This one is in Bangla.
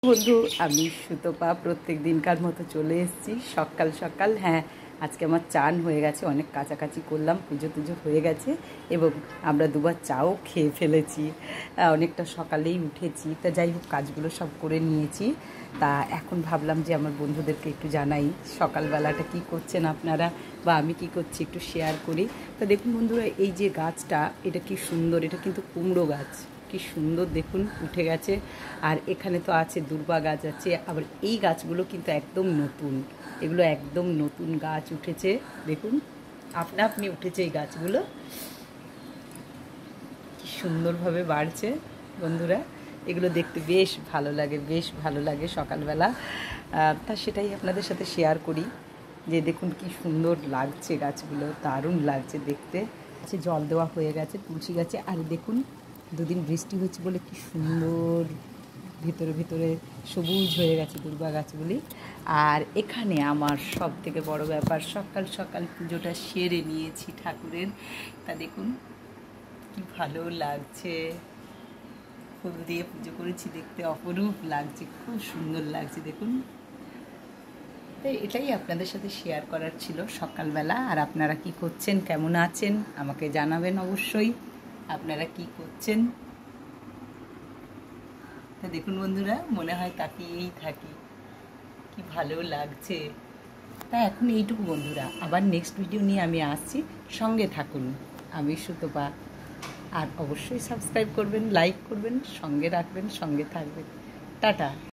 বন্ধু আমি সুতপা প্রত্যেক দিনকার মতো চলে এসেছি সকাল সকাল। হ্যাঁ, আজকে আমার চান হয়ে গেছে, অনেক কাছাকাছি করলাম, পুজো টুজো হয়ে গেছে এবং আমরা দুবার চাও খেয়ে ফেলেছি। অনেকটা সকালেই উঠেছি, তা যাই হোক কাজগুলো সব করে নিয়েছি। তা এখন ভাবলাম যে আমার বন্ধুদেরকে একটু জানাই সকালবেলাটা কি করছেন আপনারা বা আমি কি করছি একটু শেয়ার করি। তা দেখুন বন্ধুরা, এই যে গাছটা এটা কি সুন্দর, এটা কিন্তু কুমড়ো গাছ, কি সুন্দর দেখুন উঠে গেছে। আর এখানে তো আছে দূর্বা গাছ আছে, আবার এই গাছগুলো কিন্তু একদম নতুন, এগুলো একদম নতুন গাছ উঠেছে। দেখুন আপনা আপনি উঠেছে এই গাছগুলো, কি সুন্দরভাবে বাড়ছে বন্ধুরা। এগুলো দেখতে বেশ ভালো লাগে, বেশ ভালো লাগে সকালবেলা। তা সেটাই আপনাদের সাথে শেয়ার করি যে দেখুন কি সুন্দর লাগছে গাছগুলো, দারুণ লাগছে দেখতে। জল দেওয়া হয়ে গেছে তুলসী গাছে, আর দেখুন দুদিন বৃষ্টি হচ্ছে বলে কি সুন্দর ভিতরে ভিতরে সবুজ হয়ে গেছে দূর্বা গাছগুলি। আর এখানে আমার সব থেকে বড় ব্যাপার, সকাল সকাল পুজোটা সেরে নিয়েছি ঠাকুরের। তা দেখুন কি ভালো লাগছে, ফুল দিয়ে পুজো করেছি, দেখতে অপরূপ লাগছে, খুব সুন্দর লাগছে দেখুন। তাই এটাই আপনাদের সাথে শেয়ার করার ছিল সকালবেলা। আর আপনারা কি করছেন, কেমন আছেন আমাকে জানাবেন অবশ্যই, আপনারা কি করছেন। তা দেখুন বন্ধুরা, মনে হয় তাকিয়েই থাকি, কি ভালো লাগছে। তা এখন এইটুকু বন্ধুরা, আবার নেক্সট ভিডিও নিয়ে আমি আসছি, সঙ্গে থাকুন। আমি সুতপা। আর অবশ্যই সাবস্ক্রাইব করবেন, লাইক করবেন, সঙ্গে রাখবেন, সঙ্গে থাকবেন। টাটা।